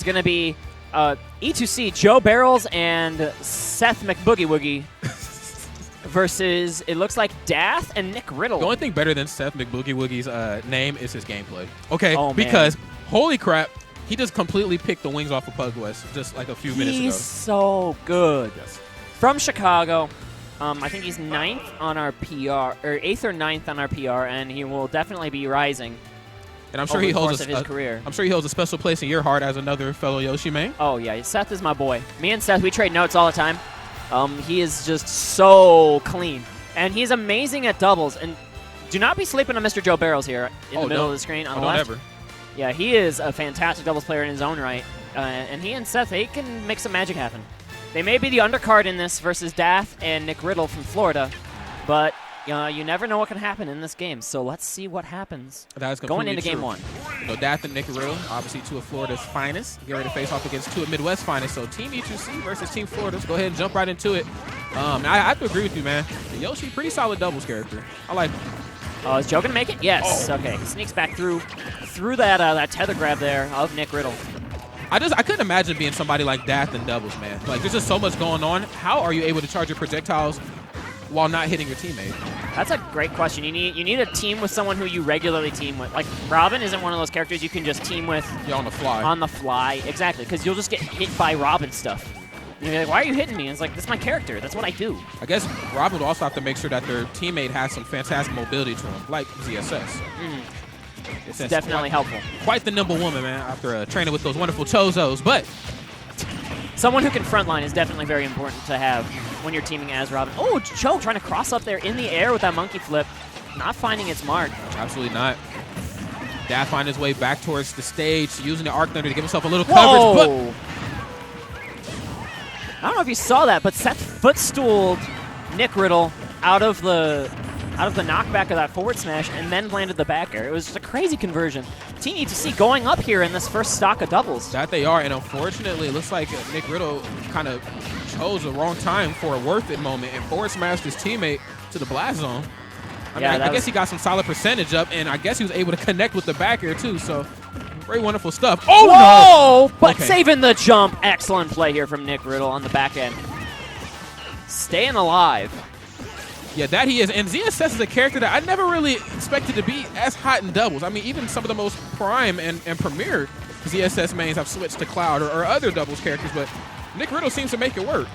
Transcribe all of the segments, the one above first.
It's going to be E2C, Joe Barrels and Seth McBoogie-Woogie versus, it looks like, Dath and NickRiddle. The only thing better than Seth McBoogie-Woogie's name is his gameplay. Okay, Oh, because, holy crap, he just completely picked the wings off of Pug West just like a few minutes ago. He's so good. From Chicago. I think he's 9th on our PR, or 8th or 9th on our PR, and he will definitely be rising. And I'm sure over he the holds course of his career. I'm sure he holds a special place in your heart as another fellow Yoshi main. Oh, yeah. Seth is my boy. Me and Seth, we trade notes all the time. He is just so clean. And he's amazing at doubles. And do not be sleeping on Mr. Joe Barrels here in the middle of the screen on the left. Don't ever. Yeah, he is a fantastic doubles player in his own right. And he and Seth, they can make some magic happen. They may be the undercard in this versus Dath and NickRiddle from Florida, but you never know what can happen in this game. So let's see what happens going into game one. So Dath and NickRiddle, obviously two of Florida's finest, get ready to face off against two of Midwest's finest. So Team E2C versus Team Florida. Let's go ahead and jump right into it. I have to agree with you, man. Yoshi, pretty solid doubles character. I like him. Oh, is Joe going to make it? Yes. Oh. Okay. He sneaks back through that tether grab there of NickRiddle. I couldn't imagine being somebody like Dath in doubles, man. Like, there's just so much going on. How are you able to charge your projectiles while not hitting your teammate? That's a great question. You need a team with someone who you regularly team with. Like, Robin isn't one of those characters you can just team with. Yeah, on the fly. On the fly, exactly, because you'll just get hit by Robin stuff. You're like, why are you hitting me? And it's like, this is my character. That's what I do. I guess Robin would also have to make sure that their teammate has some fantastic mobility to him, like ZSS. It's definitely helpful. Quite the nimble woman, man, after training with those wonderful Chozos. But someone who can frontline is definitely very important to have when you're teaming as Robin. Oh, Joe trying to cross up there in the air with that monkey flip. Not finding its mark. Absolutely not. Dath finding his way back towards the stage, using the Arc Thunder to give himself a little coverage. But I don't know if you saw that, but Seth footstooled NickRiddle out of the knockback of that forward smash and then landed the back air. It was just a crazy conversion. Team E2C going up here in this first stock of doubles. That they are, and unfortunately, it looks like NickRiddle kind of chose the wrong time for a worth it moment and forward smashed his teammate to the blast zone. I guess he got some solid percentage up, and I guess he was able to connect with the back air too, so very wonderful stuff. Oh, no! But saving the jump. Excellent play here from NickRiddle on the back end. Staying alive. Yeah, that he is. And ZSS is a character that I never really expected to be as hot in doubles. I mean, even some of the most prime and premier ZSS mains have switched to Cloud or other doubles characters, but NickRiddle seems to make it work.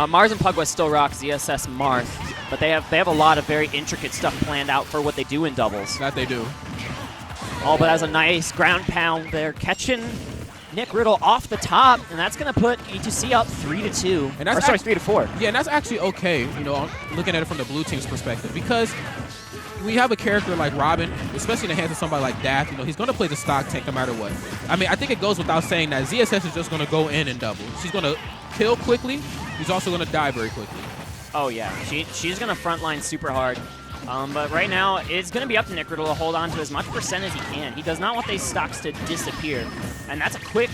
Mars and Pugwest still rock ZSS Mars, but they have a lot of very intricate stuff planned out for what they do in doubles. That they do. Oh, but that's a nice ground pound there, catching NickRiddle off the top, and that's going to put E2C up 3-2. And that's 3-4. Yeah, and that's actually okay, you know, looking at it from the blue team's perspective, because we have a character like Robin, especially in the hands of somebody like Dath, you know, he's going to play the stock tank no matter what. I mean, I think it goes without saying that ZSS is just going to go in doubles. She's going to kill quickly. He's also going to die very quickly. Oh, yeah. She's going to frontline super hard. But right now, it's going to be up to NickRiddle to hold on to as much percent as he can. He does not want these stocks to disappear. And that's a quick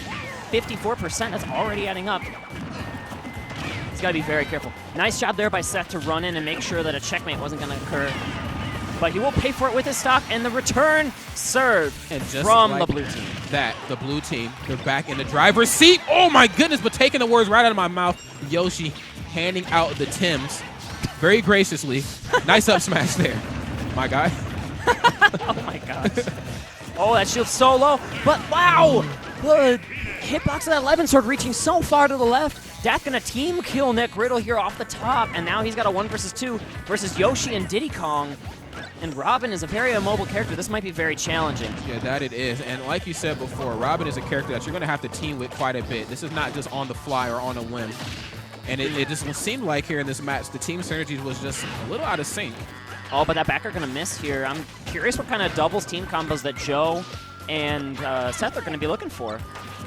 54%. That's already adding up. He's got to be very careful. Nice job there by Seth to run in and make sure that a checkmate wasn't going to occur. But he will pay for it with his stock, and the return serve from the blue team. The blue team, they're back in the driver's seat. Oh, my goodness, but taking the words right out of my mouth. Yoshi handing out the Tims very graciously. Nice up smash there, my guy. Oh, my gosh. Oh, that shield's so low. But, wow, the hitbox of that 11 sword reaching so far to the left. Dath gonna team kill NickRiddle here off the top, and now he's got a 1 versus 2 versus Yoshi and Diddy Kong. And Robin is a very immobile character. This might be very challenging. Yeah, that it is. And like you said before, Robin is a character that you're going to have to team with quite a bit. This is not just on the fly or on a whim. And it just seemed like here in this match, the team synergies was just a little out of sync. Oh, but that backer going to miss here. I'm curious what kind of doubles team combos that Joe and Seth are going to be looking for.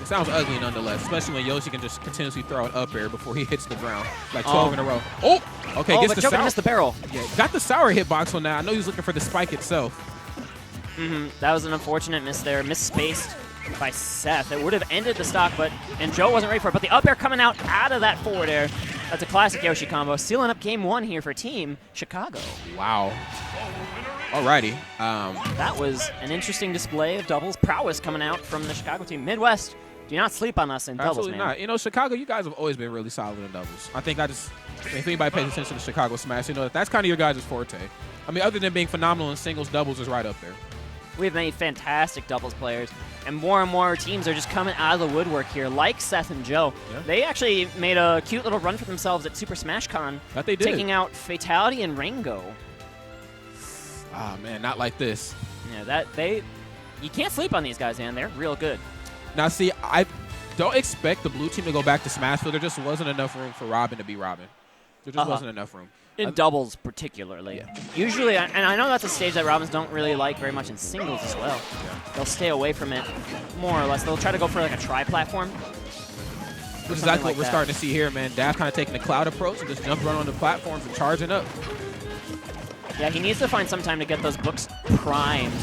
It sounds ugly nonetheless, especially when Yoshi can just continuously throw an up air before he hits the ground, like 12 in a row. Oh, okay, gets the but Joe missed the barrel. Yeah, got the sour hitbox on that. I know he was looking for the spike itself. That was an unfortunate miss there, misspaced by Seth. It would have ended the stock, and Joe wasn't ready for it. But the up air coming out of that forward air. That's a classic Yoshi combo. Sealing up game 1 here for Team Chicago. Wow. Alrighty. That was an interesting display of doubles prowess coming out from the Chicago team. Midwest, Do not sleep on us in doubles, Absolutely man. not. You know, Chicago, you guys have always been really solid in doubles. I think if anybody pays attention to Chicago Smash, you know that's kind of your guys' forte. I mean, other than being phenomenal in singles, doubles is right up there. We have many fantastic doubles players, and more teams are just coming out of the woodwork here, like Seth and Joe. Yeah. They actually made a cute little run for themselves at Super Smash Con, That they did. taking out Fatality and Ringo. Ah, man, not like this. Yeah, you can't sleep on these guys, man. They're real good. Now, see, I don't expect the blue team to go back to Smashville. There just wasn't enough room for Robin to be Robin. There just wasn't enough room. In doubles, particularly. Yeah. Usually, and I know that's a stage that Robins don't really like very much in singles as well. Yeah. They'll stay away from it, more or less. They'll try to go for like a tri-platform. Which is exactly what we're starting to see here, man. Dath kind of taking the cloud approach and just jump run on the platforms and charging up. Yeah, he needs to find some time to get those books primed.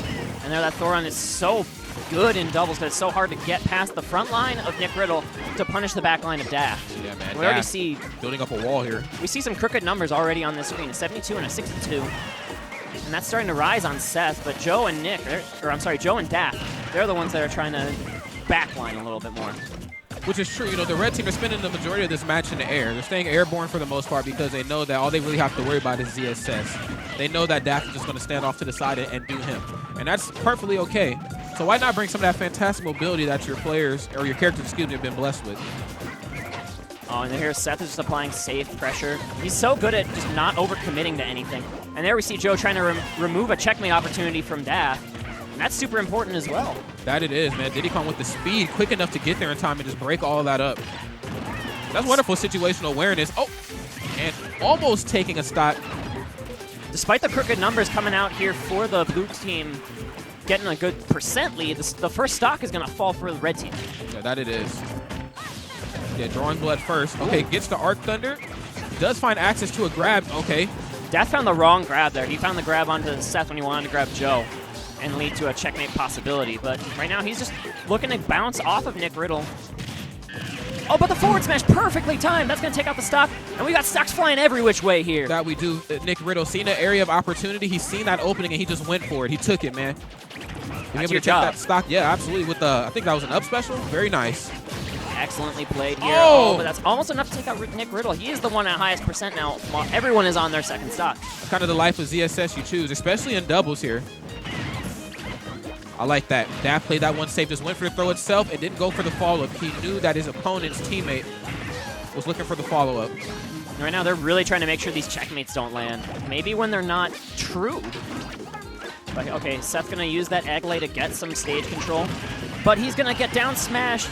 And there, that Thoron is so good in doubles that it's so hard to get past the front line of NickRiddle to punish the back line of Dath. Yeah, man. We already see building up a wall here. We see some crooked numbers already on this screen, a 72 and a 62. And that's starting to rise on Seth, but Joe and Joe and Dath, they're the ones that are trying to backline a little bit more. Which is true. You know, the red team is spending the majority of this match in the air. They're staying airborne for the most part because they know that all they really have to worry about is ZSS. They know that Dath is just going to stand off to the side and do him. And that's perfectly okay. So why not bring some of that fantastic mobility that your players, or your characters, excuse me, have been blessed with? Oh, and here Seth is just applying safe pressure. He's so good at just not overcommitting to anything. And there we see Joe trying to remove a checkmate opportunity from Dath. And that's super important as well. That it is, man. Diddy Kong with the speed, quick enough to get there in time and just break all that up. That's wonderful situational awareness. Oh, and almost taking a stock. Despite the crooked numbers coming out here for the blue team, getting a good percent lead, the first stock is going to fall for the red team. Yeah, that it is. Yeah, drawing blood first. Okay, gets the Arc Thunder. Does find access to a grab. Okay. Dath found the wrong grab there. He found the grab onto Seth when he wanted to grab Joe and lead to a checkmate possibility. But right now he's just looking to bounce off of NickRiddle. Oh, but the forward smash perfectly timed. That's going to take out the stock. And we got stocks flying every which way here. That we do. NickRiddle seen an area of opportunity. He's seen that opening and he just went for it. He took it, man. Being able to take that stock. Yeah, absolutely. With the, I think that was an up special. Very nice. Excellently played here. Oh, but that's almost enough to take out NickRiddle. He is the one at highest percent now while everyone is on their second stock. Kind of the life of ZSS you choose, especially in doubles here. I like that. Dath played that one safe, just went for the throw itself and didn't go for the follow-up. He knew that his opponent's teammate was looking for the follow-up. Right now, they're really trying to make sure these checkmates don't land. Maybe when they're not true. But, okay, Seth's going to use that egg lay to get some stage control. But he's going to get down smashed,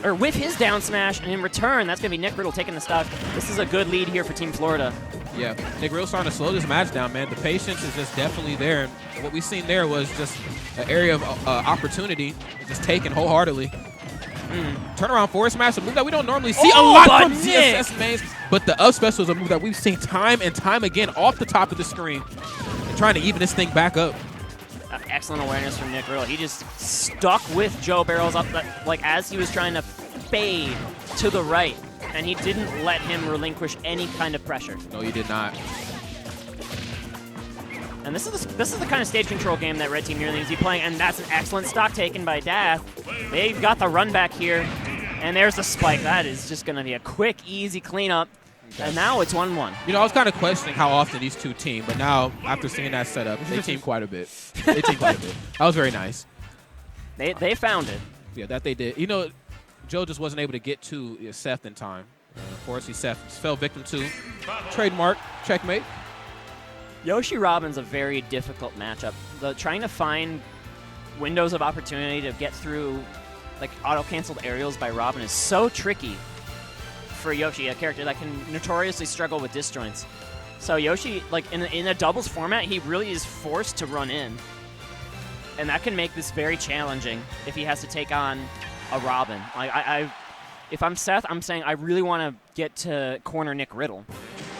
or with his down smash, and in return, that's going to be NickRiddle taking the stock. This is a good lead here for Team Florida. Yeah, NickRiddle's starting to slow this match down, man. The patience is just definitely there. And what we've seen there was just an area of opportunity, just taken wholeheartedly. Turnaround forward smash, a move that we don't normally see a lot from ZSS mains, but the up special is a move that we've seen time and time again off the top of the screen, and trying to even this thing back up. Excellent awareness from NickRiddle. He just stuck with Joe Barrels up, like as he was trying to fade to the right, and he didn't let him relinquish any kind of pressure. No, he did not. And this is the kind of stage control game that Red Team really needs to be playing, and that's an excellent stock taken by Dath. They've got the run back here, and there's the spike. That is just going to be a quick, easy cleanup. And now it's 1-1. You know, I was kind of questioning how often these two team, but now, after seeing that setup, they team quite a bit. They team quite a bit. That was very nice. They found it. Yeah, that they did. You know, Joe just wasn't able to get to Seth in time. Unfortunately, Seth fell victim to trademark checkmate. Yoshi Robin's a very difficult matchup. Trying to find windows of opportunity to get through like auto-canceled aerials by Robin is so tricky for Yoshi, a character that can notoriously struggle with disjoints. So Yoshi, like in a doubles format, he really is forced to run in. And that can make this very challenging if he has to take on a Robin. If I'm Seth, I'm saying I really want to get to corner NickRiddle.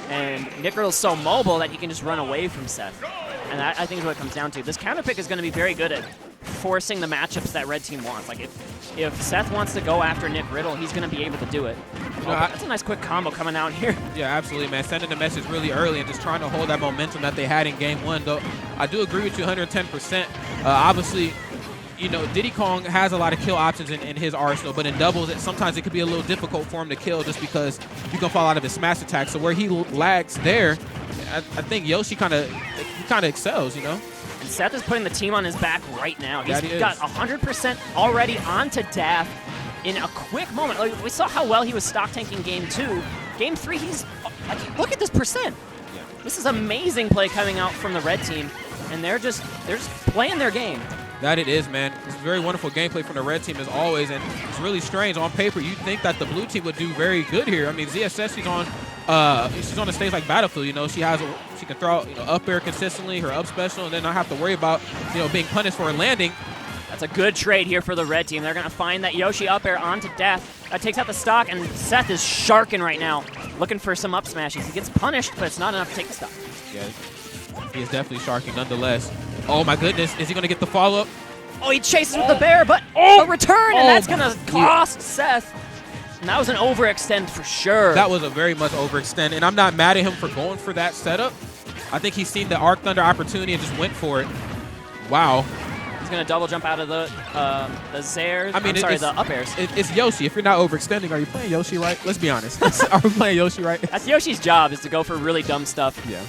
And NickRiddle's so mobile that he can just run away from Seth. And that, I think, is what it comes down to. This counter pick is going to be very good at forcing the matchups that Red Team wants. Like, if Seth wants to go after NickRiddle, he's going to be able to do it. That's a nice quick combo coming out here. Yeah, absolutely, man. Sending the message really early and just trying to hold that momentum that they had in Game 1. Though I do agree with you 110%. Obviously, you know, Diddy Kong has a lot of kill options in his arsenal, but in doubles, sometimes it could be a little difficult for him to kill just because you can fall out of his smash attack. So where he lags there, I think Yoshi kind of excels, you know? And Seth is putting the team on his back right now. He's He got is. 100% already onto Dath in a quick moment. Like, we saw how well he was stock tanking game 2. Game 3, he's like, look at this percent. Yeah. This is amazing play coming out from the red team, and they're just playing their game. That it is, man. It's very wonderful gameplay from the red team as always, and it's really strange. On paper, you'd think that the blue team would do very good here. I mean, ZSS, she's on a stage like Battlefield. You know, she can throw out, you know, up air consistently, her up special, and then not have to worry about, you know, being punished for a landing. That's a good trade here for the red team. They're going to find that Yoshi up air onto Dath. That takes out the stock, and Seth is sharking right now, looking for some up smashes. He gets punished, but it's not enough to take the stock. Yeah, he is definitely sharking nonetheless. Oh, my goodness. Is he going to get the follow-up? Oh, he chases with the bear, but a return, and that's going to cost Seth. And that was an overextend for sure. That was a very much overextend, and I'm not mad at him for going for that setup. I think he's seen the Arc Thunder opportunity and just went for it. Wow. He's going to double jump out of the Zairs. I mean, the up airs. It's Yoshi. If you're not overextending, are you playing Yoshi right? Let's be honest. Are we playing Yoshi right? That's Yoshi's job, is to go for really dumb stuff. Yeah.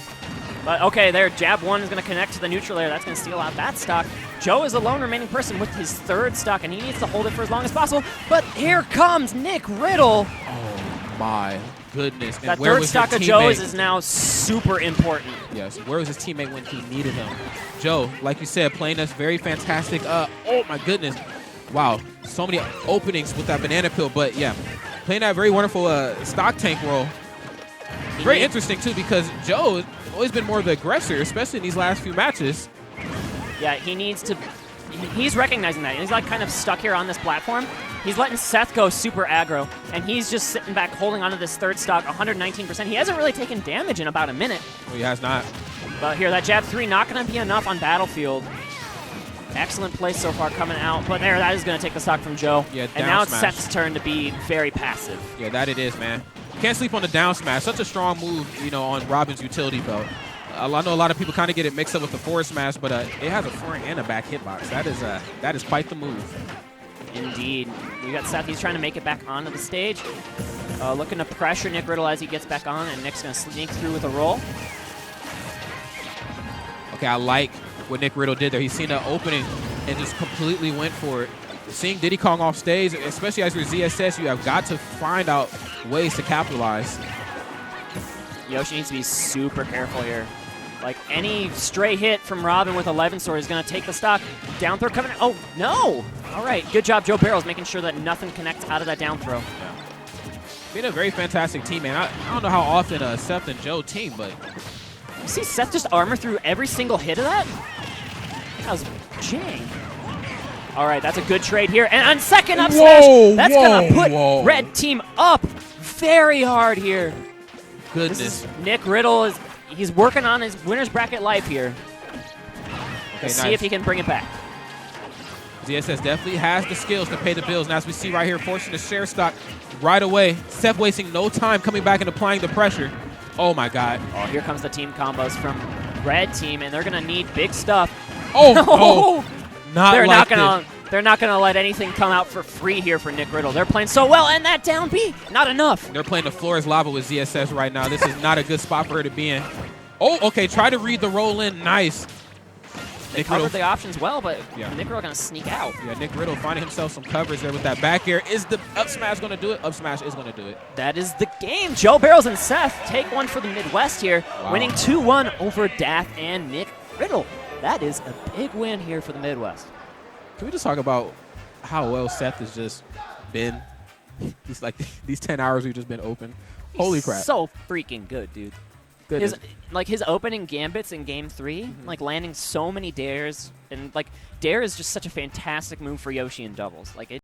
But okay, there, jab 1 is going to connect to the neutral layer. That's going to steal out that stock. Joe is the lone remaining person with his 3rd stock, and he needs to hold it for as long as possible. But here comes NickRiddle. Oh, my goodness. And that where 3rd was stock your of Joe's teammate? is now super important. Yes. Where was his teammate when he needed him? Joe, like you said, playing us very fantastic. Oh, my goodness. Wow. So many openings with that banana peel. But, yeah, playing that very wonderful stock tank role. Very interesting, too, because Joe has always been more of the aggressor, especially in these last few matches. Yeah, he needs to... He's recognizing that. He's like kind of stuck here on this platform. He's letting Seth go super aggro, and he's just sitting back holding onto this 3rd stock, 119%. He hasn't really taken damage in about a minute. Oh, he has not. But here, that jab 3 not going to be enough on Battlefield. Excellent play so far coming out. But there, that is going to take the stock from Joe. Yeah, and now it's smash. Seth's turn to be very passive. Yeah, that it is, man. Can't sleep on the down smash. Such a strong move, you know, on Robin's utility belt. I know a lot of people kind of get it mixed up with the forward smash, but it has a forward and a back hitbox. That is quite the move. Indeed. We got Seth. He's trying to make it back onto the stage. Looking to pressure NickRiddle as he gets back on, and Nick's going to sneak through with a roll. Okay, I like what NickRiddle did there. He's seen an opening and just completely went for it. Seeing Diddy Kong off stage, especially as your ZSS, you have got to find out ways to capitalize. Yoshi needs to be super careful here. Like, any stray hit from Robin with 11 sword is going to take the stock. Down throw coming. Oh, no. All right. Good job, Joe Barrels, making sure that nothing connects out of that down throw. Yeah. Been a very fantastic team, man. I don't know how often Seth and Joe team, but... You see Seth just armor through every single hit of that? That was Jang. All right, that's a good trade here. And on second up smash, that's going to put red team up very hard here. Goodness. This is NickRiddle. He's working on his winner's bracket life here. Okay, Let's see if he can bring it back. ZSS definitely has the skills to pay the bills. And as we see right here, forcing the share stock right away. Seth wasting no time coming back and applying the pressure. Oh, my God. Oh, here comes the team combos from red team, and they're going to need big stuff. Oh, no. They're not gonna let anything come out for free here for NickRiddle. They're playing so well, and that down B, not enough. They're playing the floor is lava with ZSS right now. This is not a good spot for her to be in. Oh, okay, try to read the roll in. Nice. They covered the options well, but yeah. NickRiddle gonna sneak out. Yeah, NickRiddle finding himself some coverage there with that back air. Is the up smash gonna do it? Up smash is gonna do it. That is the game. Joe Barrels and Seth take one for the Midwest here, winning 2-1 over Dath and NickRiddle. That is a big win here for the Midwest. Can we just talk about how well Seth has just been? These 10 hours we've just been open. Holy crap. So freaking good, dude. Goodness. His opening gambits in game 3, like landing so many dares, and like dare is just such a fantastic move for Yoshi in doubles. Like it